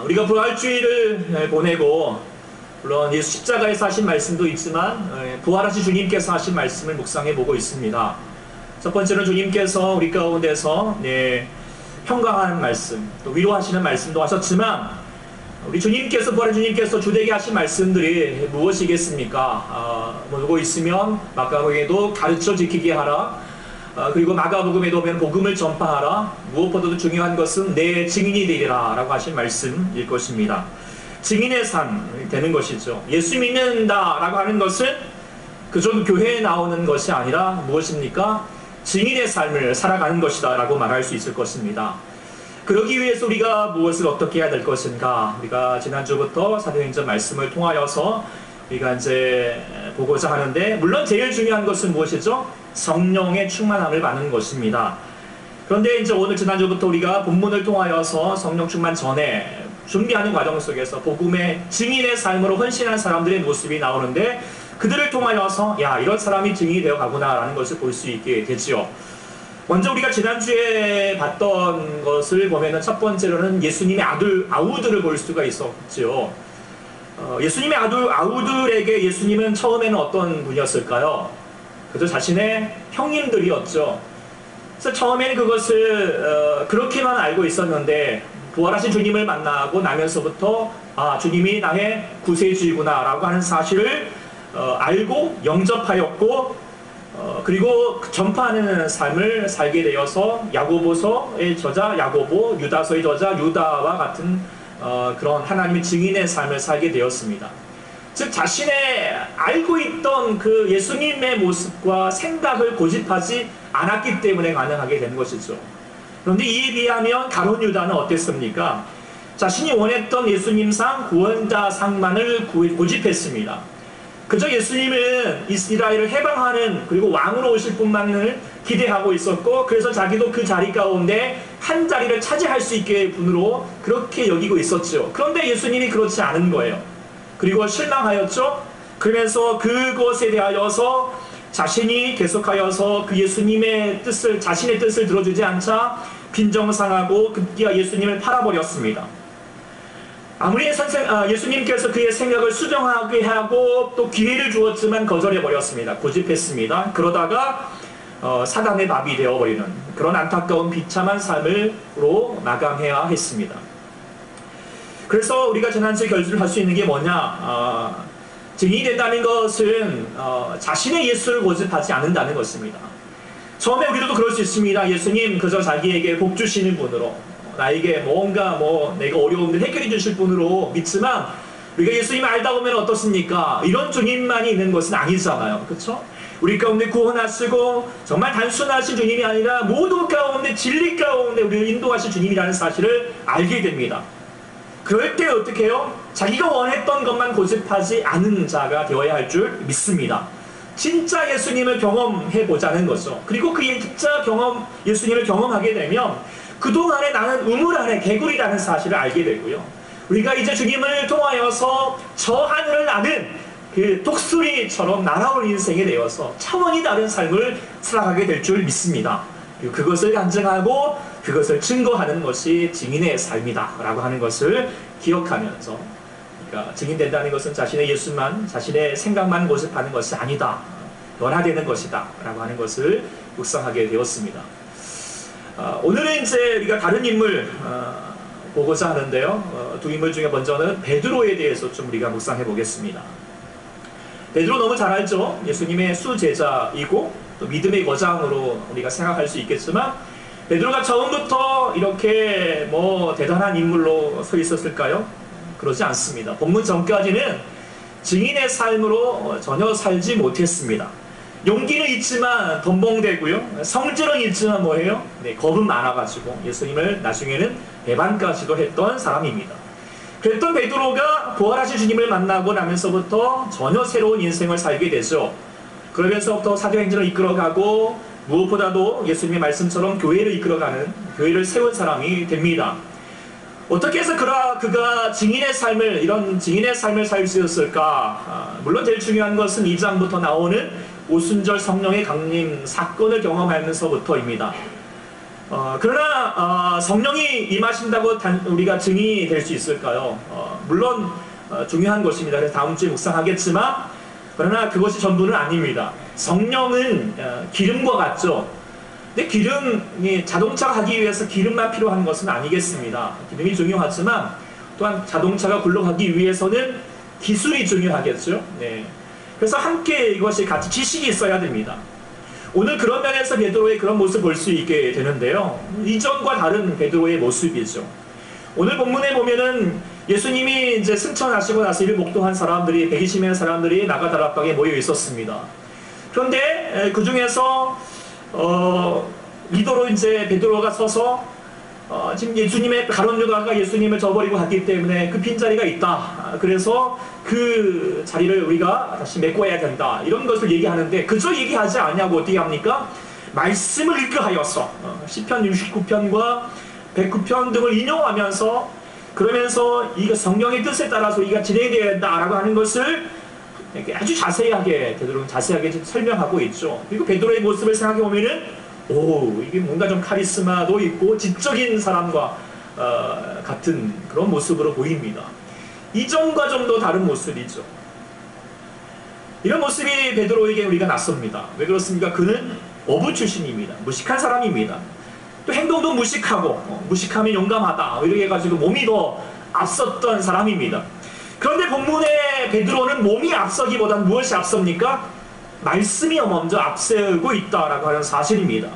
우리가 부활주의를 보내고 물론 예수 십자가에서 하신 말씀도 있지만 부활하신 주님께서 하신 말씀을 묵상해 보고 있습니다. 첫 번째는 주님께서 우리 가운데서 평강하는 말씀, 또 위로하시는 말씀도 하셨지만 우리 주님께서 부활하신 주님께서 주되게 하신 말씀들이 무엇이겠습니까? 보고 있으면 마가복음에도 가르쳐 지키게 하라. 그리고 마가복음에도 보면 복음을 전파하라. 무엇보다도 중요한 것은 내 증인이 되리라 라고 하신 말씀일 것입니다. 증인의 삶이 되는 것이죠. 예수 믿는다 라고 하는 것은 그저 교회에 나오는 것이 아니라 무엇입니까? 증인의 삶을 살아가는 것이다 라고 말할 수 있을 것입니다. 그러기 위해서 우리가 무엇을 어떻게 해야 될 것인가? 우리가 지난주부터 사도행전 말씀을 통하여서 우리가 이제 보고자 하는데, 물론 제일 중요한 것은 무엇이죠? 성령의 충만함을 받는 것입니다. 그런데 이제 오늘 지난주부터 우리가 본문을 통하여서 성령 충만 전에 준비하는 과정 속에서 복음의 증인의 삶으로 헌신한 사람들의 모습이 나오는데, 그들을 통하여서 야, 이런 사람이 증인이 되어 가구나 라는 것을 볼 수 있게 되지요. 먼저 우리가 지난주에 봤던 것을 보면은 첫 번째로는 예수님의 아들 아우들을 볼 수가 있었죠. 예수님의 아들 아우들에게 예수님은 처음에는 어떤 분이었을까요? 그저 자신의 형님들이었죠. 그래서 처음에는 그것을 그렇게만 알고 있었는데, 부활하신 주님을 만나고 나면서부터 아, 주님이 나의 구세주이구나 라고 하는 사실을 알고 영접하였고, 그리고 전파하는 삶을 살게 되어서 야고보서의 저자 야고보, 유다서의 저자 유다와 같은 그런 하나님의 증인의 삶을 살게 되었습니다. 즉 자신의 알고 있던 그 예수님의 모습과 생각을 고집하지 않았기 때문에 가능하게 된 것이죠. 그런데 이에 비하면 가룟 유다는 어땠습니까? 자신이 원했던 예수님상 구원자상만을 고집했습니다. 그저 예수님은 이스라엘을 해방하는, 그리고 왕으로 오실 분만을 기대하고 있었고, 그래서 자기도 그 자리 가운데 한 자리를 차지할 수 있게 분으로 그렇게 여기고 있었죠. 그런데 예수님이 그렇지 않은 거예요. 그리고 실망하였죠. 그러면서 그것에 대하여서 자신이 계속하여서 그 예수님의 뜻을, 자신의 뜻을 들어주지 않자 빈정상하고 급기야 예수님을 팔아버렸습니다. 아무리 예수님께서 그의 생각을 수정하게 하고 또 기회를 주었지만 거절해버렸습니다. 고집했습니다. 그러다가 사단의 밥이 되어버리는 그런 안타까운 비참한 삶으로 마감해야 했습니다. 그래서 우리가 지난주에 결론을 할 수 있는 게 뭐냐? 증인이 된다는 것은 자신의 예수를 고집하지 않는다는 것입니다. 처음에 우리도 그럴 수 있습니다. 예수님 그저 자기에게 복 주시는 분으로, 나에게 뭔가 내가 어려움을 해결해 주실 분으로 믿지만, 우리가 예수님을 알다 보면 어떻습니까? 이런 주님만이 있는 것은 아니잖아요. 그렇죠? 우리 가운데 구원하시고 정말 단순하신 주님이 아니라 모두 가운데 진리 가운데 우리를 인도하실 주님이라는 사실을 알게 됩니다. 그럴 때 어떻게 해요? 자기가 원했던 것만 고집하지 않은 자가 되어야 할 줄 믿습니다. 진짜 예수님을 경험해보자는 거죠. 그리고 그 진짜 예수님을 경험하게 되면 그동안에 나는 우물 안에 개구리라는 사실을 알게 되고요. 우리가 이제 주님을 통하여서 저 하늘을 나는 그 독수리처럼 날아올 인생이 되어서 차원이 다른 삶을 살아가게 될 줄 믿습니다. 그리고 그것을 간증하고 그것을 증거하는 것이 증인의 삶이다 라고 하는 것을 기억하면서, 그러니까 증인된다는 것은 자신의 예수만, 자신의 생각만 고집하는 것이 아니다, 변화되는 것이다 라고 하는 것을 묵상하게 되었습니다. 오늘은 이제 우리가 다른 인물 보고자 하는데요. 두 인물 중에 먼저는 베드로에 대해서 좀 우리가 묵상해 보겠습니다. 베드로 너무 잘 알죠? 예수님의 수제자이고 또 믿음의 거장으로 우리가 생각할 수 있겠지만, 베드로가 처음부터 이렇게 대단한 인물로 서 있었을까요? 그러지 않습니다. 본문 전까지는 증인의 삶으로 전혀 살지 못했습니다. 용기는 있지만 덤벙대고요. 성질은 있지만 뭐예요? 겁은 많아가지고 예수님을 나중에는 배반까지도 했던 사람입니다. 그랬던 베드로가 부활하신 주님을 만나고 나면서부터 전혀 새로운 인생을 살게 되죠. 그러면서부터 사도행전을 이끌어가고 무엇보다도 예수님의 말씀처럼 교회를 이끌어가는, 교회를 세운 사람이 됩니다. 어떻게 해서 그가 증인의 삶을, 이런 증인의 삶을 살 수 있었을까? 물론 제일 중요한 것은 2장부터 나오는 오순절 성령의 강림 사건을 경험하면서부터입니다. 그러나 성령이 임하신다고 우리가 증인이 될 수 있을까요? 물론 중요한 것입니다. 그래서 다음 주에 묵상하겠지만, 그러나 그것이 전부는 아닙니다. 성령은 기름과 같죠. 근데 기름이 자동차가 하기 위해서 기름만 필요한 것은 아니겠습니다. 기름이 중요하지만 또한 자동차가 굴러가기 위해서는 기술이 중요하겠죠. 네. 그래서 함께 이것이 같이 지식이 있어야 됩니다. 오늘 그런 면에서 베드로의 그런 모습을 볼 수 있게 되는데요. 이전과 다른 베드로의 모습이죠. 오늘 본문에 보면은 예수님이 이제 승천하시고 나서 이를 목도한 사람들이 120명의 사람들이 나가다락방에 모여 있었습니다. 그런데 그 중에서 리더로 이제 베드로가 서서 지금 예수님의 가룟 유다가 예수님을 저버리고 갔기 때문에 그 빈자리가 있다. 그래서 그 자리를 우리가 다시 메꿔야 된다. 이런 것을 얘기하는데 그저 얘기하지 않냐고 어떻게 합니까? 말씀을 읽으하여서 시편 69편과 109편 등을 인용하면서 그러면서 이거 성령의 뜻에 따라서 이가 진행되어야 된다라고 하는 것을 아주 자세하게 베드로는 자세하게 설명하고 있죠. 그리고 베드로의 모습을 생각해 보면은 이게 뭔가 좀 카리스마도 있고 지적인 사람과 같은 그런 모습으로 보입니다. 이전과 좀 더 다른 모습이죠. 이런 모습이 베드로에게 우리가 낯섭니다. 왜 그렇습니까? 그는 어부 출신입니다. 무식한 사람입니다. 또 행동도 무식하고 무식하면 용감하다 이렇게 해가지고 몸이 더 앞섰던 사람입니다. 그런데 본문에 베드로는 몸이 앞서기보단 무엇이 앞섭니까? 말씀이 먼저 앞세우고 있다라고 하는 사실입니다.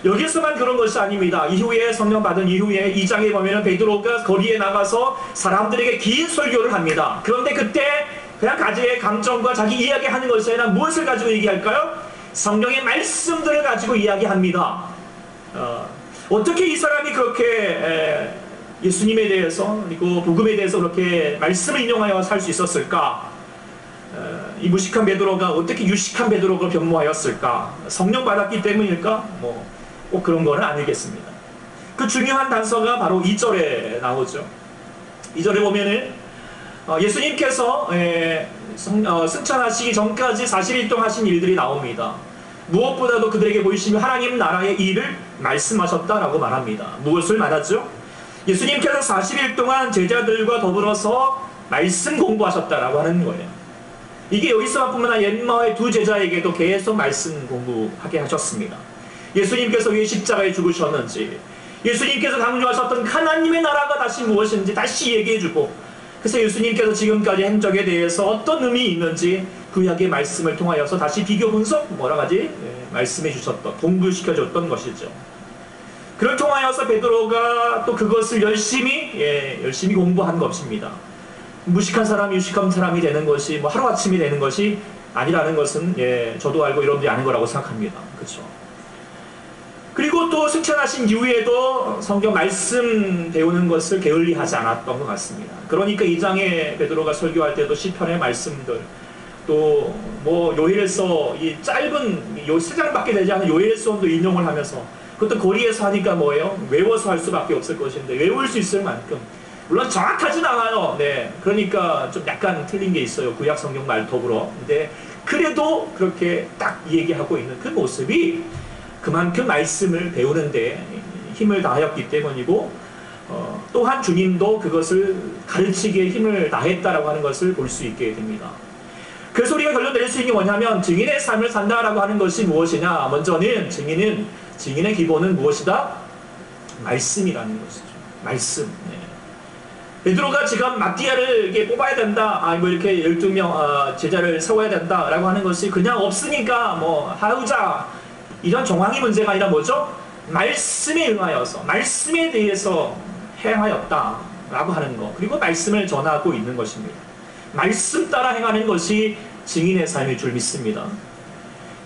여기서만 그런 것이 아닙니다. 이후에 성령 받은 이후에 2장에 보면 베드로가 거리에 나가서 사람들에게 긴 설교를 합니다. 그런데 그때 그냥 가지의 감정과 자기 이야기하는 것이 아니라 무엇을 가지고 얘기할까요? 성령의 말씀들을 가지고 이야기합니다. 어떻게 이 사람이 그렇게 예수님에 대해서 그리고 복음에 대해서 그렇게 말씀을 인용하여 살 수 있었을까? 이 무식한 베드로가 어떻게 유식한 베드로가 변모하였을까? 성령 받았기 때문일까? 꼭 그런 거는 아니겠습니다. 그 중요한 단서가 바로 2절에 나오죠. 2절에 보면은 예수님께서 승천하시기 전까지 40일 동안 하신 일들이 나옵니다. 무엇보다도 그들에게 보이시며 하나님 나라의 일을 말씀하셨다라고 말합니다. 무엇을 말하죠? 예수님께서 40일 동안 제자들과 더불어서 말씀 공부하셨다라고 하는 거예요. 이게 여기서뿐만 아니라 엠마오의 두 제자에게도 계속 말씀 공부하게 하셨습니다. 예수님께서 왜 십자가에 죽으셨는지, 예수님께서 강조하셨던 하나님의 나라가 다시 무엇인지 다시 얘기해주고, 그래서 예수님께서 지금까지 행적에 대해서 어떤 의미 있는지 구약의 말씀을 통하여서 다시 비교 분석 말씀해 주셨던, 공부시켜줬던 것이죠. 그걸 통하여서 베드로가 또 그것을 열심히 공부한 것입니다. 무식한 사람이 유식한 사람이 되는 것이 하루아침이 되는 것이 아니라는 것은 저도 알고 여러분들이 아는 거라고 생각합니다. 그렇죠? 그리고 또 승천하신 이후에도 성경 말씀 배우는 것을 게을리하지 않았던 것 같습니다. 그러니까 2장에 베드로가 설교할 때도 시편의 말씀들 또 요엘서 이 짧은 3장밖에 되지 않은 요엘서도 인용을 하면서 그것도 거리에서 하니까 뭐예요? 외워서 할 수밖에 없을 것인데 외울 수 있을 만큼 물론 정확하진 않아요. 네, 그러니까 좀 약간 틀린 게 있어요. 구약 성경 말 더불어. 근데 그래도 그렇게 딱 얘기하고 있는 그 모습이 그만큼 말씀을 배우는데 힘을 다하였기 때문이고 또한 주님도 그것을 가르치기에 힘을 다했다라고 하는 것을 볼 수 있게 됩니다. 그래서 우리가 결론 내릴 수 있는 게 뭐냐면 증인의 삶을 산다라고 하는 것이 무엇이냐? 먼저는 증인의 기본은 무엇이다? 말씀이라는 것이죠. 말씀. 네. 베드로가 지금 마띠아를 이렇게 뽑아야 된다, 이렇게 12명 제자를 세워야 된다라고 하는 것이 그냥 없으니까 하우자 이런 정황이 문제가 아니라 뭐죠? 말씀에 응하여서 말씀에 대해서 행하였다라고 하는 것, 그리고 말씀을 전하고 있는 것입니다. 말씀 따라 행하는 것이 증인의 삶일 줄 믿습니다.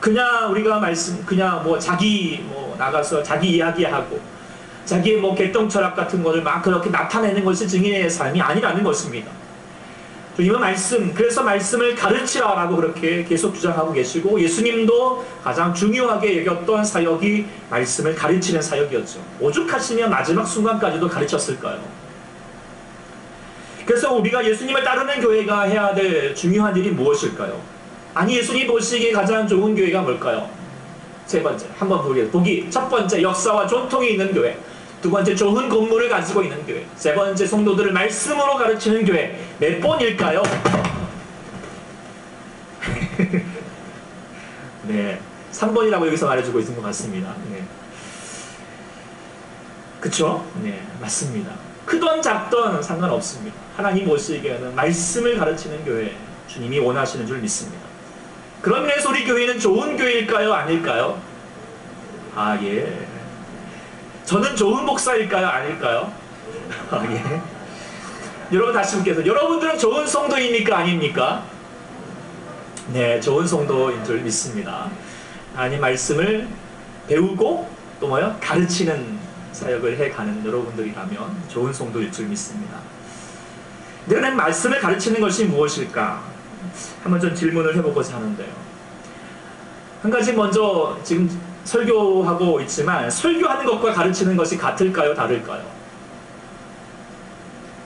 그냥 우리가 그냥 자기 나가서 자기 이야기하고 자기의 개똥 철학 같은 것을 막 그렇게 나타내는 것이 증인의 삶이 아니라는 것입니다. 주님은 그래서 말씀을 가르치라라고 그렇게 계속 주장하고 계시고, 예수님도 가장 중요하게 여겼던 사역이 말씀을 가르치는 사역이었죠. 오죽하시면 마지막 순간까지도 가르쳤을까요? 그래서 우리가 예수님을 따르는 교회가 해야 될 중요한 일이 무엇일까요? 예수님 보시기에 가장 좋은 교회가 뭘까요? 세 번째, 한번 보겠습니다. 보기 첫 번째, 역사와 전통이 있는 교회. 두 번째, 좋은 건물을 가지고 있는 교회. 세 번째, 성도들을 말씀으로 가르치는 교회. 몇 번일까요? 네, 3번이라고 여기서 말해주고 있는 것 같습니다. 네. 그쵸? 네, 맞습니다. 크던 작던 상관없습니다. 하나님 보시기에는 말씀을 가르치는 교회, 주님이 원하시는 줄 믿습니다. 그런 면에서 우리 교회는 좋은 교회일까요? 아닐까요? 아, 예. 저는 좋은 목사일까요? 아닐까요? 아, 예. 여러분 다시 묻겠습니다. 여러분들은 좋은 성도입니까? 아닙니까? 네, 좋은 성도인 줄 믿습니다. 하나님 말씀을 배우고 또 뭐요? 가르치는 사역을 해가는 여러분들이라면 좋은 성도일 줄 믿습니다. 그러면 말씀을 가르치는 것이 무엇일까? 한번 좀 질문을 해보고자 하는데요. 한 가지 먼저 지금 설교하고 있지만 설교하는 것과 가르치는 것이 같을까요? 다를까요?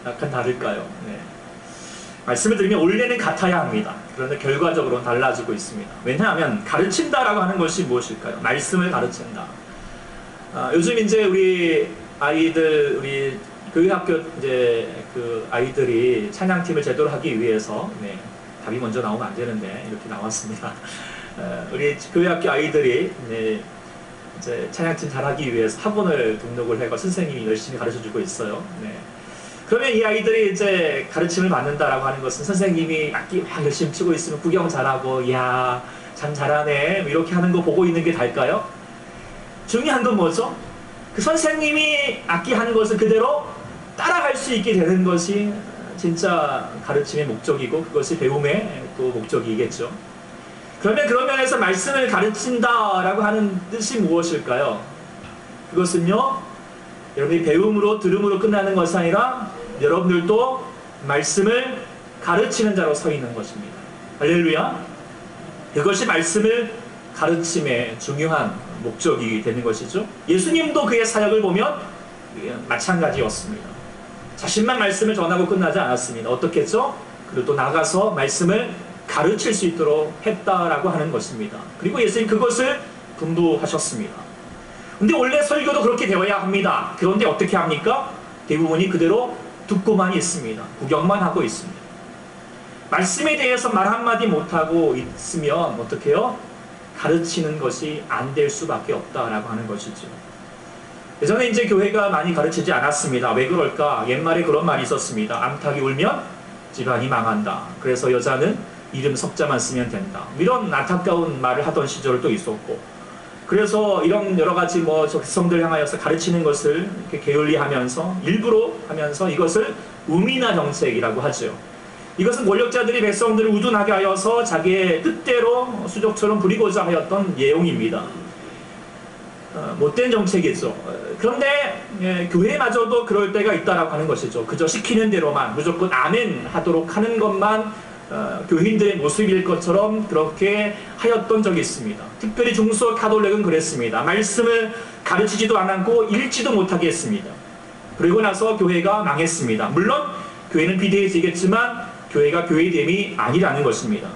약간 다를까요? 네. 말씀을 들으면 원래는 같아야 합니다. 그런데 결과적으로는 달라지고 있습니다. 왜냐하면 가르친다라고 하는 것이 무엇일까요? 말씀을 가르친다. 요즘 이제 우리 아이들, 우리 교회학교 이제 그 아이들이 찬양팀을 제대로 하기 위해서, 네, 답이 먼저 나오면 안 되는데 이렇게 나왔습니다. 우리 교회학교 아이들이, 네, 이제 찬양팀 잘하기 위해서 학원을 등록을 해서 선생님이 열심히 가르쳐주고 있어요. 네. 그러면 이 아이들이 이제 가르침을 받는다라고 하는 것은 선생님이 악기 막 열심히 치고 있으면 구경 잘하고, 이야, 참 잘하네, 이렇게 하는 거 보고 있는 게 다일까요? 중요한 건 뭐죠? 그 선생님이 악기 하는 것을 그대로 따라갈 수 있게 되는 것이 진짜 가르침의 목적이고 그것이 배움의 또 목적이겠죠. 그러면 그런 면에서 말씀을 가르친다라고 하는 뜻이 무엇일까요? 그것은요, 여러분이 배움으로 들음으로 끝나는 것이 아니라 여러분들도 말씀을 가르치는 자로 서 있는 것입니다. 할렐루야. 그것이 말씀을 가르침의 중요한 목적이 되는 것이죠. 예수님도 그의 사역을 보면 마찬가지였습니다. 자신만 말씀을 전하고 끝나지 않았습니다. 어떻게 했죠? 그리고 또 나가서 말씀을 가르칠 수 있도록 했다라고 하는 것입니다. 그리고 예수님 그것을 분부하셨습니다. 근데 원래 설교도 그렇게 되어야 합니다. 그런데 어떻게 합니까? 대부분이 그대로 듣고만 있습니다. 구경만 하고 있습니다. 말씀에 대해서 말 한마디 못하고 있으면 어떻게 해요? 가르치는 것이 안 될 수밖에 없다라고 하는 것이죠. 예전에 이제 교회가 많이 가르치지 않았습니다. 왜 그럴까? 옛말에 그런 말이 있었습니다. 암탉이 울면 집안이 망한다. 그래서 여자는 이름 석자만 쓰면 된다. 이런 안타까운 말을 하던 시절도 있었고, 그래서 이런 여러 가지 뭐 백성들 향하여서 가르치는 것을 이렇게 게을리하면서 일부러 하면서 이것을 우미나 정책이라고 하죠. 이것은 권력자들이 백성들을 우둔하게 하여서 자기의 뜻대로 수족처럼 부리고자 하였던 예용입니다. 못된 정책이죠. 그런데 교회마저도 그럴 때가 있다라고 하는 것이죠. 그저 시키는 대로만 무조건 아멘 하도록 하는 것만 교인들의 모습일 것처럼 그렇게 하였던 적이 있습니다. 특별히 중소 가톨릭은 그랬습니다. 말씀을 가르치지도 않았고 읽지도 못하게 했습니다. 그리고 나서 교회가 망했습니다. 물론 교회는 비대해지겠지만 교회가 교회됨이 아니라는 것입니다.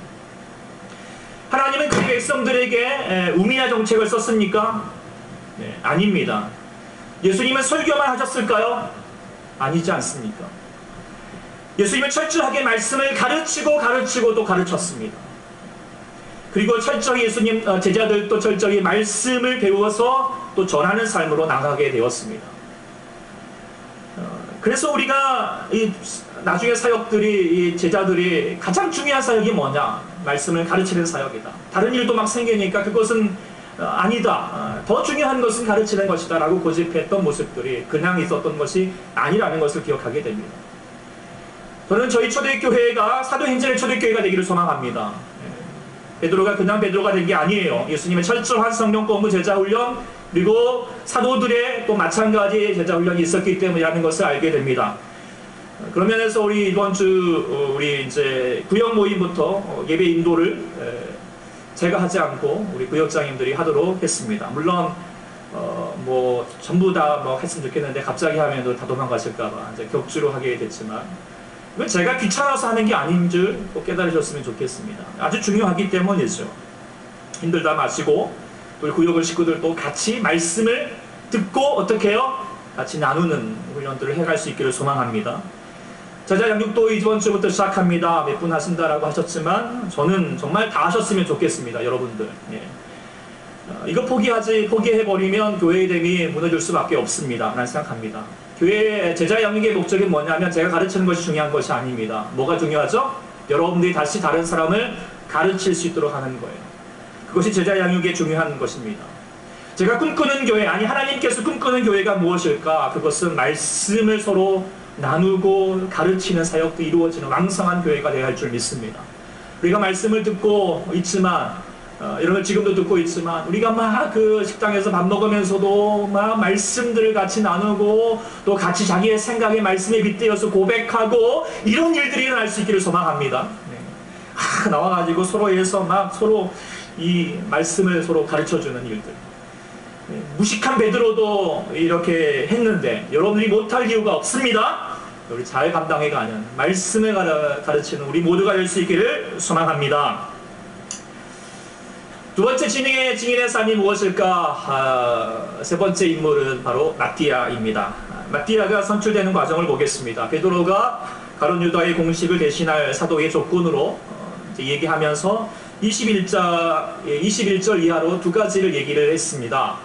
하나님은 그 백성들에게 우미나 정책을 썼습니까? 네, 아닙니다. 예수님은 설교만 하셨을까요? 아니지 않습니까? 예수님은 철저하게 말씀을 가르치고 또 가르쳤습니다. 그리고 철저히 예수님 제자들도 철저히 말씀을 배워서 또 전하는 삶으로 나가게 되었습니다. 그래서 우리가 나중에 사역들이, 이 제자들이 가장 중요한 사역이 뭐냐? 말씀을 가르치는 사역이다. 다른 일도 막 생기니까 그것은 아니다. 더 중요한 것은 가르치는 것이다 라고 고집했던 모습들이 그냥 있었던 것이 아니라는 것을 기억하게 됩니다. 저는 저희 초대교회가 사도행전의 초대교회가 되기를 소망합니다. 베드로가 그냥 베드로가 된 게 아니에요. 예수님의 철저한 성령 공부 제자 훈련, 그리고 사도들의 또 마찬가지 제자 훈련이 있었기 때문이라는 것을 알게 됩니다. 그런 면에서 우리 이번 주 우리 이제 구역 모임부터 예배 인도를 제가 하지 않고 우리 구역장님들이 하도록 했습니다. 물론 뭐 전부 다 뭐 했으면 좋겠는데 갑자기 하면 다 도망가실까봐 이제 격주로 하게 됐지만, 이건 제가 귀찮아서 하는 게 아닌 줄 꼭 깨달으셨으면 좋겠습니다. 아주 중요하기 때문이죠. 힘들다 마시고 또 구역을 식구들도 같이 말씀을 듣고 어떻게 해요? 같이 나누는 훈련들을 해갈 수 있기를 소망합니다. 제자 양육도 이번 주부터 시작합니다. 몇 분 하신다라고 하셨지만 저는 정말 다 하셨으면 좋겠습니다. 여러분들. 예. 이거 포기해버리면 교회의 됨이 무너질 수밖에 없습니다. 라는 생각합니다. 교회 제자 양육의 목적이 뭐냐면 제가 가르치는 것이 중요한 것이 아닙니다. 뭐가 중요하죠? 여러분들이 다시 다른 사람을 가르칠 수 있도록 하는 거예요. 그것이 제자 양육의 중요한 것입니다. 제가 꿈꾸는 교회, 아니 하나님께서 꿈꾸는 교회가 무엇일까? 그것은 말씀을 서로 나누고 가르치는 사역도 이루어지는 왕성한 교회가 되어야 할 줄 믿습니다. 우리가 말씀을 듣고 있지만 이런 걸 지금도 듣고 있지만 우리가 막 그 식당에서 밥 먹으면서도 막 말씀들을 같이 나누고 또 같이 자기의 생각에 말씀에 빗대어서 고백하고 이런 일들이 일어날 수 있기를 소망합니다. 네. 나와가지고 서로에서 막 서로 이 말씀을 서로 가르쳐주는 일들. 네. 무식한 베드로도 이렇게 했는데 여러분들이 못할 이유가 없습니다. 우리 잘 감당해가는 말씀을 가르치는 우리 모두가 될 수 있기를 소망합니다. 두 번째 증인의 삶이 무엇일까? 세 번째 인물은 바로 마띠아입니다. 마띠아가 선출되는 과정을 보겠습니다. 베드로가 가룟 유다의 공식을 대신할 사도의 조건으로 얘기하면서 21절 이하로 두 가지를 얘기를 했습니다.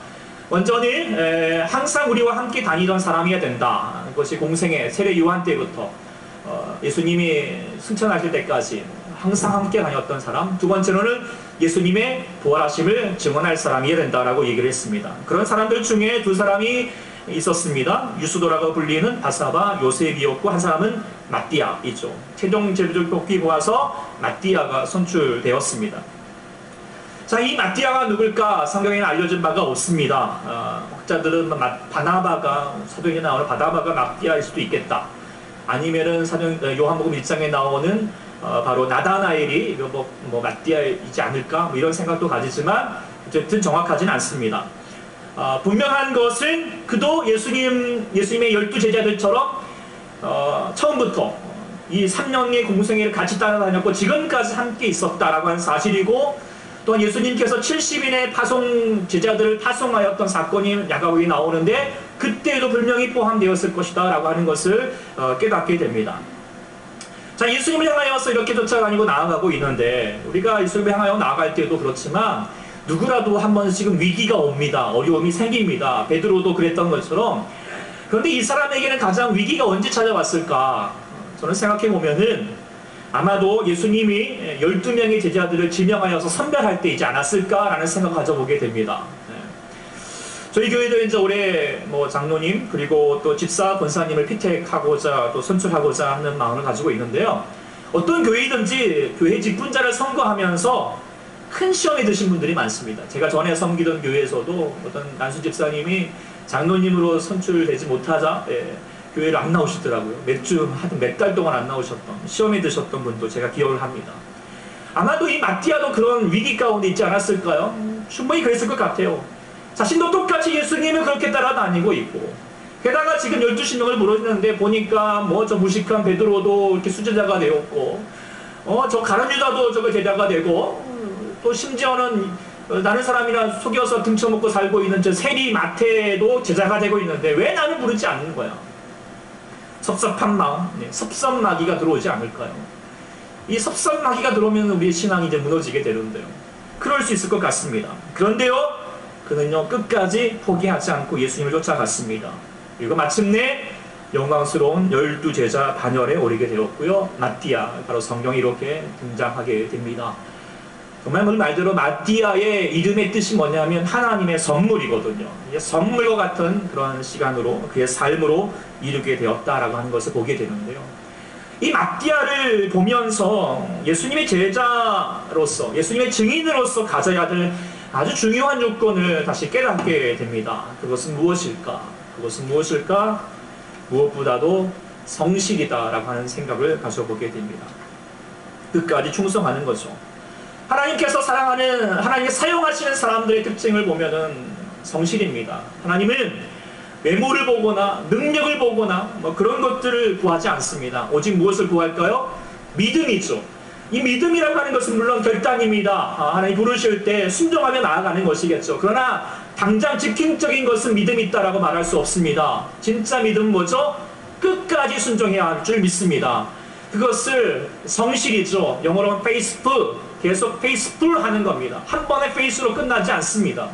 먼저는 항상 우리와 함께 다니던 사람이어야 된다. 그것이 공생의 세례 요한 때부터 예수님이 승천하실 때까지 항상 함께 다녔던 사람. 두 번째로는 예수님의 부활하심을 증언할 사람이어야 된다라고 얘기를 했습니다. 그런 사람들 중에 두 사람이 있었습니다. 유스도라고 불리는 바사바 요셉이었고 한 사람은 마띠아이죠. 최종 제도적 뽑기 보아서 마띠아가 선출되었습니다. 자, 이 마띠아가 누굴까? 성경에는 알려진 바가 없습니다. 학자들은 바나바가 사도행전에 나오는 바나바가 마띠아일 수도 있겠다. 아니면은 요한복음 1장에 나오는 바로 나다나엘이 마띠아이지 않을까? 이런 생각도 가지지만 어쨌든 정확하지는 않습니다. 분명한 것은 그도 예수님의 12제자들처럼 처음부터 이 3년의 공생애를 같이 따라다녔고 지금까지 함께 있었다라고 하는 사실이고 또한 예수님께서 70인의 제자들을 파송하였던 사건이 야고보에 나오는데 그때도 분명히 포함되었을 것이다 라고 하는 것을 깨닫게 됩니다. 자, 예수님을 향하여서 이렇게 쫓아다니고 나아가고 있는데 우리가 예수님을 향하여 나아갈 때도 그렇지만 누구라도 한 번씩은 위기가 옵니다. 어려움이 생깁니다. 베드로도 그랬던 것처럼. 그런데 이 사람에게는 가장 위기가 언제 찾아왔을까? 저는 생각해 보면은 아마도 예수님이 12명의 제자들을 지명하여서 선별할 때이지 않았을까라는 생각을 가져보게 됩니다. 저희 교회도 이제 올해 장로님 그리고 또 집사 권사님을 피택하고자 또 선출하고자 하는 마음을 가지고 있는데요. 어떤 교회든지 교회 직분자를 선거하면서 큰 시험에 드신 분들이 많습니다. 제가 전에 섬기던 교회에서도 어떤 난수 집사님이 장로님으로 선출되지 못하자 교회를 안 나오시더라고요. 몇 달 동안 안 나오셨던 시험에 드셨던 분도 제가 기억을 합니다. 아마도 이 마띠아도 그런 위기 가운데 있지 않았을까요? 충분히 그랬을 것 같아요. 자신도 똑같이 예수님을 그렇게 따라다니고 있고 게다가 지금 12신명을 물어주는데 보니까 저 무식한 베드로도 이렇게 수제자가 되었고 저 가룟 유다도 저거 제자가 되고 또 심지어는 다른 사람이랑 속여서 등쳐먹고 살고 있는 저 세리 마태도 제자가 되고 있는데 왜 나를 부르지 않는 거야? 섭섭한 마음, 섭섭마귀가 들어오지 않을까요? 이 섭섭마귀가 들어오면 우리의 신앙이 이제 무너지게 되는데요. 그럴 수 있을 것 같습니다. 그런데요, 그는요 끝까지 포기하지 않고 예수님을 쫓아갔습니다. 그리고 마침내 영광스러운 12제자 반열에 오르게 되었고요. 마띠아, 바로 성경이 이렇게 등장하게 됩니다. 정말 말대로 마띠아의 이름의 뜻이 뭐냐면 하나님의 선물이거든요. 선물과 같은 그런 시간으로 그의 삶으로 이루게 되었다라고 하는 것을 보게 되는데요. 이 마띠아를 보면서 예수님의 제자로서 예수님의 증인으로서 가져야 될 아주 중요한 요건을 다시 깨닫게 됩니다. 그것은 무엇일까? 무엇보다도 성실이다라고 하는 생각을 가져보게 됩니다. 끝까지 충성하는 거죠. 하나님께서 사랑하는, 하나님이 사용하시는 사람들의 특징을 보면은 성실입니다. 하나님은 외모를 보거나 능력을 보거나 그런 것들을 구하지 않습니다. 오직 무엇을 구할까요? 믿음이죠. 이 믿음이라고 하는 것은 물론 결단입니다. 하나님 부르실 때 순종하며 나아가는 것이겠죠. 그러나 당장 즉흥적인 것은 믿음이 있다라고 말할 수 없습니다. 진짜 믿음은 뭐죠? 끝까지 순종해야 할 줄 믿습니다. 그것을 성실이죠. 영어로는 faithful, 계속 faithful 하는 겁니다. 한 번의 faith로 끝나지 않습니다.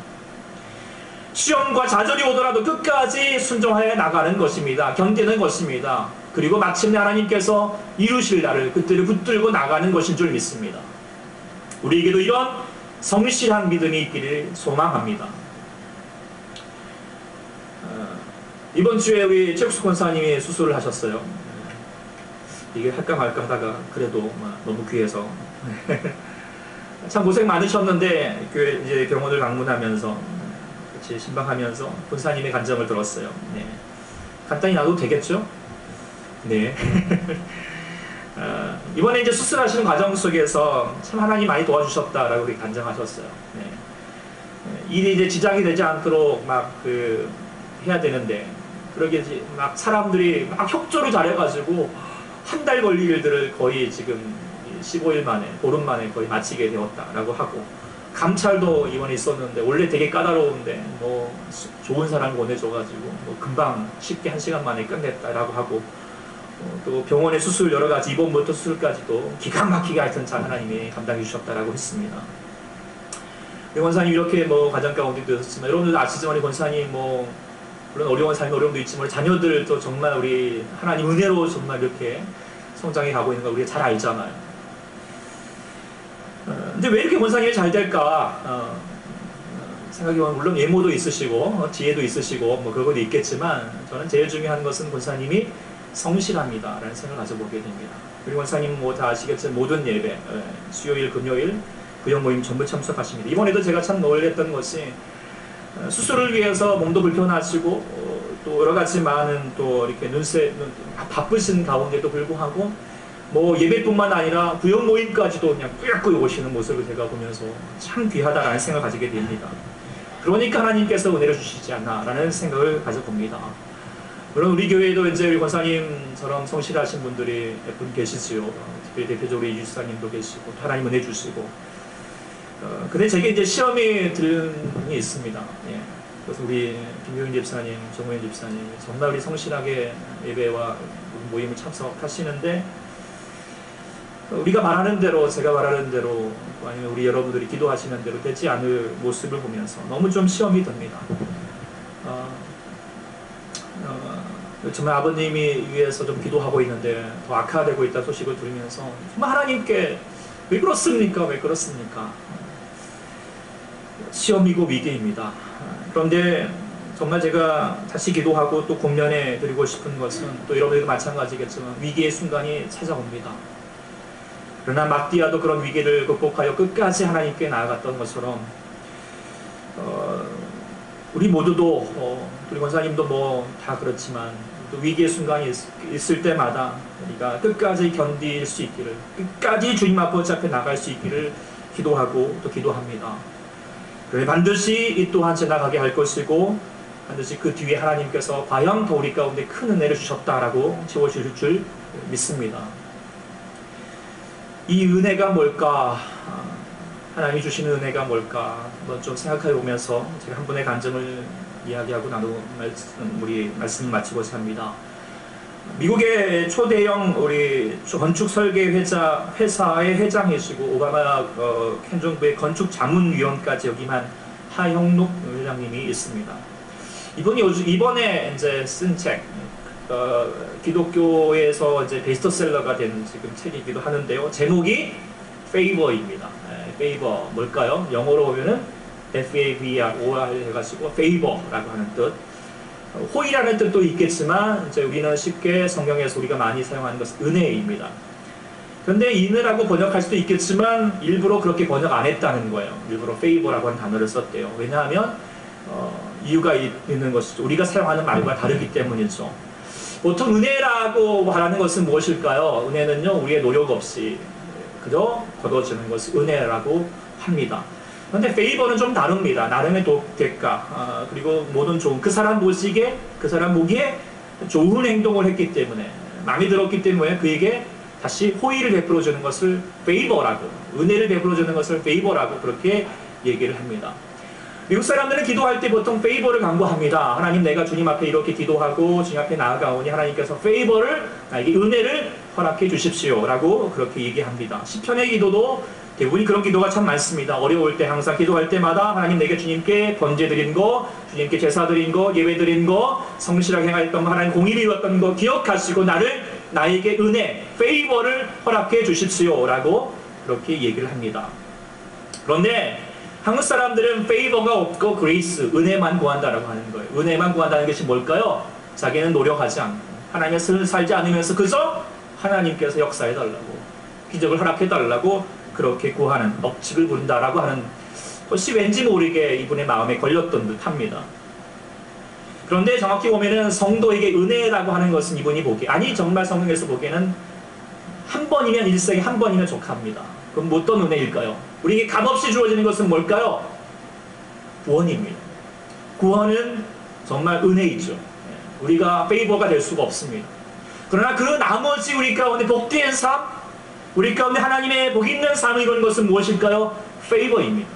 시험과 좌절이 오더라도 끝까지 순종하여 나가는 것입니다. 견디는 것입니다. 그리고 마침내 하나님께서 이루실 날을 그때를 붙들고 나가는 것인 줄 믿습니다. 우리에게도 이런 성실한 믿음이 있기를 소망합니다. 이번 주에 우리 최국수 권사님이 수술을 하셨어요. 이게 할까 말까 하다가 그래도 너무 귀해서 참 고생 많으셨는데 교회 이제 병원을 방문하면서 같이 신방하면서 권사님의 간증을 들었어요. 네. 간단히 나도 되겠죠? 네. 이번에 이제 수술하시는 과정 속에서 참 하나님 많이 도와주셨다라고 그렇게 간증하셨어요. 네. 일이 이제 지장이 되지 않도록 막 해야 되는데 그러게 막 사람들이 막 협조를 잘해가지고 한 달 걸릴 일들을 거의 지금 15일 만에, 보름 만에 거의 마치게 되었다라고 하고, 감찰도 이번에 있었는데 원래 되게 까다로운데 뭐 좋은 사람을 보내줘가지고 뭐 금방 쉽게 1시간 만에 끝냈다라고 하고, 또 병원의 수술 여러 가지 입원부터 수술까지도 기가 막히게 하여튼 잘 하나님이 감당해 주셨다라고 했습니다. 권사님 이렇게 뭐 가정 가운데도 있었지만 여러분들도 아시지만 권사님 뭐 물론 어려운 삶의 어려움도 있지만 자녀들도 정말 우리 하나님 은혜로 정말 이렇게 성장해 가고 있는 걸 우리가 잘 알잖아요. 근데 왜 이렇게 권사님이 잘 될까 생각해보면 물론 예모도 있으시고 지혜도 있으시고 뭐 그런 것도 있겠지만 저는 제일 중요한 것은 권사님이 성실합니다 라는 생각을 가져보게 됩니다. 그리고 권사님 뭐 다 아시겠지만 모든 예배 수요일 금요일 구역 모임 전부 참석하십니다. 이번에도 제가 참 놀랬던 것이 수술을 위해서 몸도 불편하시고 또 여러 가지 많은 또 이렇게 바쁘신 가운데도 불구하고 뭐 예배뿐만 아니라 구역 모임까지도 그냥 꾸역꾸역 오시는 모습을 제가 보면서 참 귀하다라는 생각을 가지게 됩니다. 그러니까 하나님께서 은혜를 주시지 않나라는 생각을 가져봅니다. 물론 우리 교회에도 이제 우리 권사님처럼 성실하신 분들이 몇 분 계시지요. 특별히 대표적으로 이주사님도 계시고 또 하나님 은혜 주시고. 근데 제게 이제 시험이 들은 분이 있습니다. 예. 그래서 우리 김효인 집사님, 정호연 집사님 정말 우리 성실하게 예배와 모임을 참석하시는데 우리가 말하는 대로, 제가 말하는 대로 아니면 우리 여러분들이 기도하시는 대로 되지 않을 모습을 보면서 너무 좀 시험이 듭니다. 정말 아버님이 위해서 좀 기도하고 있는데 더 악화되고 있다는 소식을 들으면서 정말 하나님께 왜 그렇습니까? 왜 그렇습니까? 시험이고 위기입니다. 그런데 정말 제가 다시 기도하고 또 권면해 드리고 싶은 것은 또 여러분들도 마찬가지겠지만 위기의 순간이 찾아옵니다. 그러나 막디아도 그런 위기를 극복하여 끝까지 하나님께 나아갔던 것처럼 우리 모두도 우리 권사님도 뭐 다 그렇지만 또 위기의 순간이 있을 때마다 우리가 끝까지 견딜 수 있기를, 끝까지 주님 앞에 잡혀 나갈 수 있기를 기도하고 또 기도합니다. 그래 반드시 이 또한 지나가게 할 것이고 반드시 그 뒤에 하나님께서 과연 더 우리 가운데 큰 은혜를 주셨다라고 채워주실 줄 믿습니다. 이 은혜가 뭘까? 하나님이 주시는 은혜가 뭘까? 한번 좀 생각해 보면서 제가 한 분의 간증을 이야기하고 우리 말씀을 마치고자 합니다. 미국의 초대형 우리 건축 설계 회사의 회장이시고 오바마 행정부의 건축 자문위원까지 역임한 하형록 회장님이 있습니다. 이번에 이제 쓴 책, 기독교에서 이제 베스트셀러가 된 지금 책이기도 하는데요. 제목이 Favor입니다. Favor 뭘까요? 영어로 보면은 F-A-V-R 해가지고 Favor라고 하는 뜻. 호의라는 뜻도 있겠지만 이제 우리는 쉽게 성경에서 우리가 많이 사용하는 것은 은혜입니다. 그런데 인으라고 번역할 수도 있겠지만 일부러 그렇게 번역 안 했다는 거예요. 일부러 favor라고 하는 단어를 썼대요. 왜냐하면 이유가 있는 것이죠. 우리가 사용하는 말과 다르기 때문이죠. 보통 은혜라고 말하는 것은 무엇일까요? 은혜는요 우리의 노력 없이 그저 거둬지는 것을 은혜라고 합니다. 그런데 페이버는 좀 다릅니다. 나름의 대가 그리고 모든 좋은 그 사람 보기에 좋은 행동을 했기 때문에 마음에 들었기 때문에 그에게 다시 호의를 베풀어 주는 것을 페이버라고, 은혜를 베풀어 주는 것을 페이버라고 그렇게 얘기를 합니다. 미국 사람들은 기도할 때 보통 페이버를 간구합니다. 하나님, 내가 주님 앞에 이렇게 기도하고 주님 앞에 나아가오니 하나님께서 페이버를, 나에게 은혜를 허락해 주십시오 라고 그렇게 얘기합니다. 시편의 기도도 대부분 그런 기도가 참 많습니다. 어려울 때 항상 기도할 때마다 하나님, 내게 주님께 번제 드린 거, 주님께 제사 드린 거, 예배 드린 거, 성실하게 행하였던 거, 하나님 공의를 이뤘던 거 기억하시고 나에게 은혜, 페이버를 허락해 주십시오 라고 그렇게 얘기를 합니다. 그런데 한국 사람들은 페이버가 없고 그레이스, 은혜만 구한다라고 하는 거예요. 은혜만 구한다는 것이 뭘까요? 자기는 노력하지 않고 하나님의 삶을 살지 않으면서 그저 하나님께서 역사해달라고, 기적을 허락해달라고 그렇게 구하는, 억측을 부른다라고 하는 것이 왠지 모르게 이분의 마음에 걸렸던 듯 합니다. 그런데 정확히 보면은 성도에게 은혜라고 하는 것은 이분이 보기에, 아니 정말 성경에서 보기에는 한 번이면 일생에 한 번이면 족합니다. 그럼 어떤 은혜일까요? 우리에게 값없이 주어지는 것은 뭘까요? 구원입니다. 구원은 정말 은혜이죠. 우리가 페이버가 될 수가 없습니다. 그러나 그 나머지 우리 가운데 복된 삶, 우리 가운데 하나님의 복 있는 삶을 이루는 것은 무엇일까요? 페이버입니다.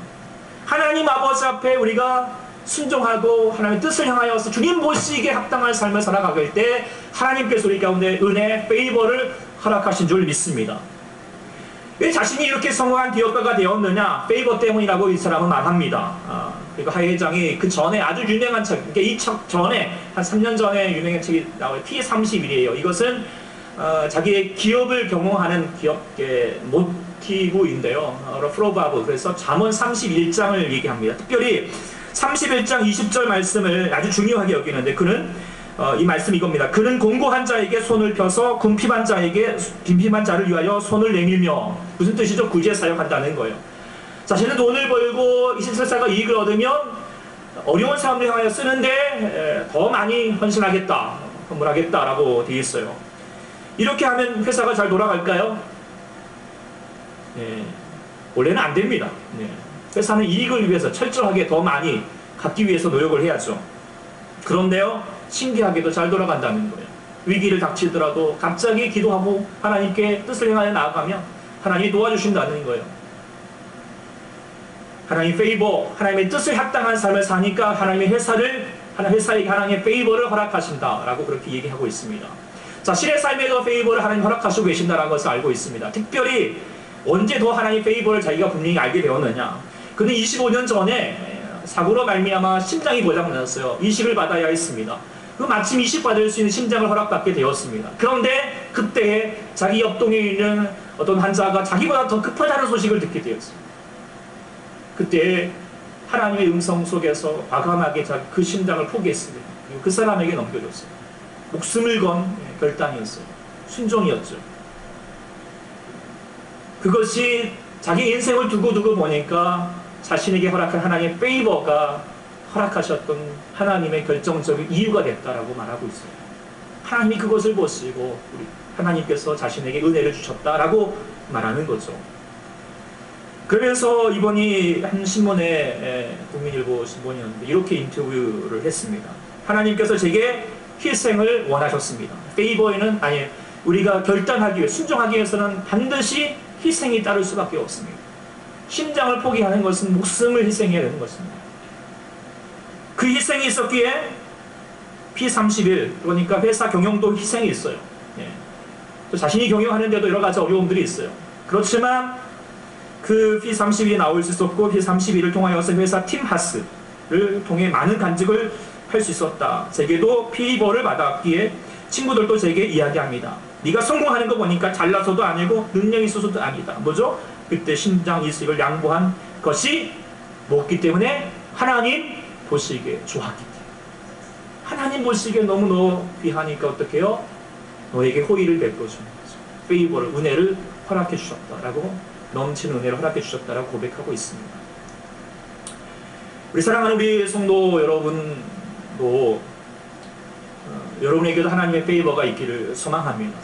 하나님 아버지 앞에 우리가 순종하고 하나님의 뜻을 향하여서 주님 보시기에 합당한 삶을 살아가길 때 하나님께서 우리 가운데 은혜, 페이버를 허락하신 줄 믿습니다. 왜 자신이 이렇게 성공한 기업가가 되었느냐? 페이버 때문이라고 이 사람은 말합니다. 그리고 하회장이 그 전에 아주 유명한 책, 이 책 전에 한 3년 전에 유명한 책이 나와요. P31이에요. 이것은 자기의 기업을 경영하는 기업의 모티브인데요. 프로바브, 그래서 잠언 31장을 얘기합니다. 특별히 31장 20절 말씀을 아주 중요하게 여기는데 그는 이 말씀이 이겁니다. 그는 공고한 자에게 손을 펴서 궁핍한 자를 위하여 손을 내밀며, 무슨 뜻이죠? 구제 사역한다는 거예요. 자신은 돈을 벌고 27살과 이익을 얻으면 어려운 사람들 향하여 쓰는데 더 많이 헌신하겠다, 헌물하겠다라고 되어 있어요. 이렇게 하면 회사가 잘 돌아갈까요? 원래는 안 됩니다. 회사는 이익을 위해서 철저하게 더 많이 갖기 위해서 노력을 해야죠. 그런데요, 신기하게도 잘 돌아간다는 거예요. 위기를 닥치더라도 갑자기 기도하고 하나님께 뜻을 향하여 나아가면 하나님이 도와주신다는 거예요. 하나님 페이버, 하나님의 뜻을 합당한 삶을 사니까 하나님의 회사에게 하나님의 페이버를 허락하신다라고 그렇게 얘기하고 있습니다. 자, 실의 삶에도 페이버를 하나님 허락하시고 계신다는 것을 알고 있습니다. 특별히 언제 더 하나님 페이버를 자기가 분명히 알게 되었느냐? 그는 25년 전에 사고로 말미암아 심장이 고장났어요. 이식을 받아야 했습니다. 그 마침 이식 받을 수 있는 심장을 허락받게 되었습니다. 그런데 그때 자기 옆동에 있는 어떤 환자가 자기보다 더 급하다는 소식을 듣게 되었어요. 그때 하나님의 음성 속에서 과감하게 그 심장을 포기했습니다. 그리고 그 사람에게 넘겨줬어요. 목숨을 건 결단이었어요. 순종이었죠. 그것이 자기 인생을 두고 보니까 자신에게 허락한 하나님의 페이버가 허락하셨던 하나님의 결정적인 이유가 됐다라고 말하고 있어요. 하나님이 그것을 보시고 하나님께서 자신에게 은혜를 주셨다라고 말하는 거죠. 그러면서 이번이 한 신문에, 국민일보 신문이었는데 이렇게 인터뷰를 했습니다. 하나님께서 제게 희생을 원하셨습니다. 페이버에는, 아니, 우리가 결단하기 위해, 순종하기 위해서는 반드시 희생이 따를 수밖에 없습니다. 심장을 포기하는 것은 목숨을 희생해야 되는 것입니다. 그 희생이 있었기에 P31, 그러니까 회사 경영도 희생이 있어요. 또 자신이 경영하는데도 여러 가지 어려움들이 있어요. 그렇지만 그 P31이 나올 수 있었고, P31을 통하여서 회사 팀하스를 통해 많은 간직을 할 수 있었다. 제게도 페이버를 받았기에 친구들도 제게 이야기합니다. 네가 성공하는 거 보니까 잘나서도 아니고 능력이 있어서도 아니다. 뭐죠? 그때 심장 이식을 양보한 것이 뭐기 때문에 하나님 보시기에 좋았기 때문에. 하나님 보시기에 너무 귀하니까 어떻게 해요? 너에게 호의를 베풀어 주는 거죠. 페이버를, 은혜를 허락해 주셨다라고, 넘치는 은혜를 허락해 주셨다라고 고백하고 있습니다. 우리 사랑하는 우리 성도 여러분도 여러분에게도 하나님의 페이버가 있기를 소망합니다.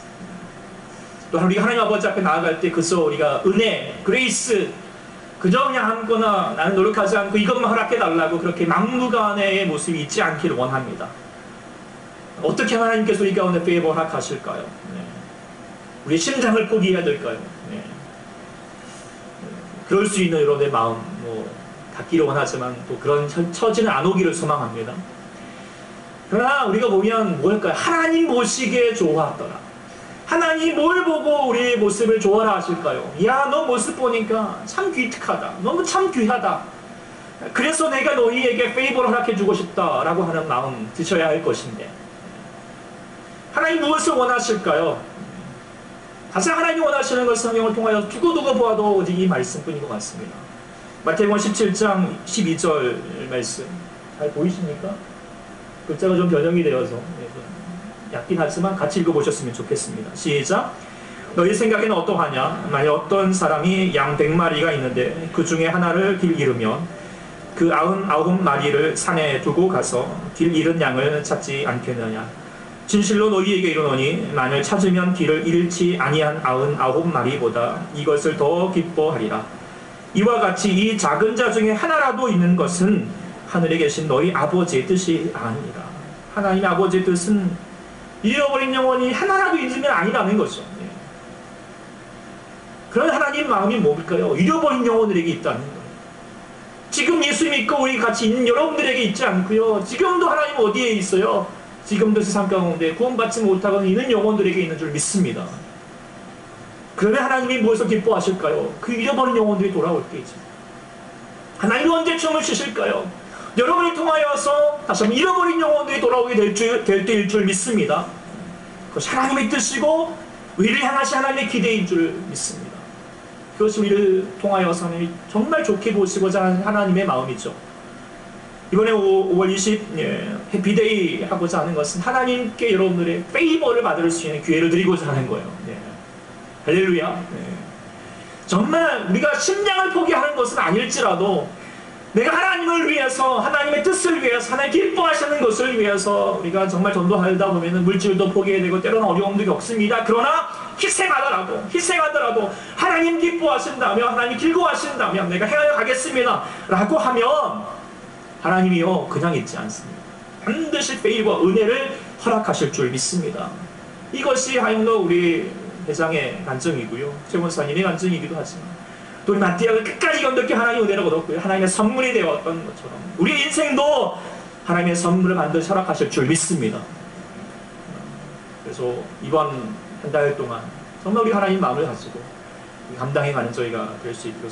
또 우리가 하나님 아버지 앞에 나아갈 때 그저 우리가 은혜, 그레이스, 그저 그냥 아무거나 나는 노력하지 않고 이것만 허락해달라고 그렇게 막무가내의 모습이 있지 않기를 원합니다. 어떻게 하나님께서 우리 가운데 페이버 허락하실까요? 우리 심장을 포기해야 될까요? 네. 그럴 수 있는 여러분의 마음 갖기를 원하지만 또 그런 처지는 안 오기를 소망합니다. 그러나 우리가 보면 뭘까요? 하나님 보시기에 좋았더라. 하나님 뭘 보고 우리의 모습을 좋아라 하실까요? 야, 너 모습 보니까 참 기특하다. 너무 참 귀하다. 그래서 내가 너희에게 페이버를 허락해주고 싶다라고 하는 마음 드셔야 할 것인데, 하나님 무엇을 원하실까요? 가장 하나님이 원하시는 것은 성경을 통하여 두고두고 보아도 오직 이 말씀뿐인 것 같습니다. 마태복음 17장 12절 말씀 잘 보이십니까? 글자가 좀 변형이 되어서 얕긴 하지만 같이 읽어보셨으면 좋겠습니다. 시작! 너희 생각에는 어떠하냐? 만약 어떤 사람이 양 100마리가 있는데 그 중에 하나를 길 잃으면 그 99마리를 산에 두고 가서 길 잃은 양을 찾지 않겠느냐? 진실로 너희에게 이르노니 만일 찾으면 길을 잃지 아니한 99마리보다 이것을 더 기뻐하리라. 이와 같이 이 작은 자 중에 하나라도 있는 것은 하늘에 계신 너희 아버지의 뜻이 아니라. 하나님의 아버지의 뜻은 잃어버린 영혼이 하나라도 있으면 아니라는 거죠. 그런 하나님 마음이 뭘까요? 잃어버린 영혼들에게 있다는 거예요. 지금 예수 믿고 우리 같이 있는 여러분들에게 있지 않고요. 지금도 하나님 어디에 있어요? 지금도 세상 가운데 구원받지 못하고 있는 영혼들에게 있는 줄 믿습니다. 그러면 하나님이 무엇을 기뻐하실까요? 그 잃어버린 영혼들이 돌아올 때이죠. 하나님이 언제 춤을 추실까요? 여러분을 통하여서 다시 한번 잃어버린 영혼들이 돌아오게 될 때일 줄 믿습니다. 그것이 하나님의 뜻이고 우리를 향하신 하나님의 기대인 줄 믿습니다. 그것이 우리를 통하여서 하나님이 정말 좋게 보시고자 하는 하나님의 마음이죠. 이번에 5월 20 해피데이 하고자 하는 것은 하나님께 여러분들의 페이버를 받을 수 있는 기회를 드리고자 하는 거예요. 할렐루야. 정말 우리가 심장을 포기하는 것은 아닐지라도 내가 하나님을 위해서, 하나님의 뜻을 위해서, 하나님 기뻐하시는 것을 위해서 우리가 정말 전도하다 보면 물질도 포기해야 되고 때로는 어려움도 겪습니다. 그러나 희생하더라도 하나님 기뻐하신다면, 하나님 즐거워하신다면 내가 행하여 가겠습니다 라고 하면 하나님이요 그냥 있지 않습니다. 반드시 페이버, 은혜를 허락하실 줄 믿습니다. 이것이 하용도 우리 회장의 간증이고요, 최 목사님의 간증이기도 하지만 또 우리 마띠아가 끝까지 건너게 하나님의 은혜를 얻었고요, 하나님의 선물이 되었던 것처럼 우리 인생도 하나님의 선물을 반드시 허락하실 줄 믿습니다. 그래서 이번 한 달 동안 정말 우리 하나님 마음을 가지고 감당해가는 저희가 될 수 있도록